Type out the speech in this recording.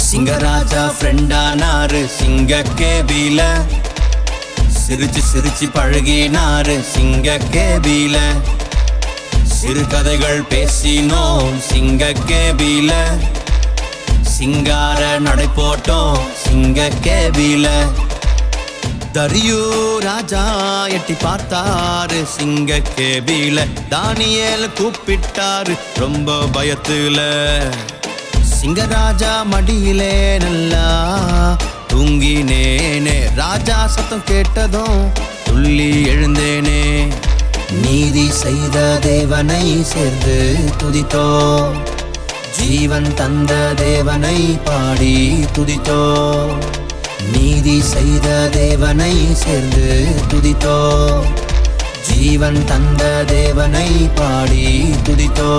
சிங்கராஜா ஃப்ரெண்டானாரு சிங்க கேபில, சிரிச்சு சிரிச்சு பழகினாரு சிங்க கேபில, சிறுகதைகள் பேசினோம் சிங்க கேபில, சிங்கார நடை போட்டோம் சிங்க கேபில. தரியு ராஜா எட்டி பார்த்தாரு சிங்க கேபில, தானியேல கூப்பிட்டாரு ரொம்ப பயத்துல. சிங்கராஜா மடியிலே நல்லா தூங்கினேனே, ராஜா சத்தம் கேட்டதும் துள்ளி எழுந்தேனே. நீதி செய்த தேவனை சேர்ந்து துதித்தோ, ஜீவன் தந்த தேவனை பாடி துதித்தோ. நீதி செய்த தேவனை சேர்ந்து துதித்தோ, ஜீவன் தந்த தேவனை பாடி துதித்தோ.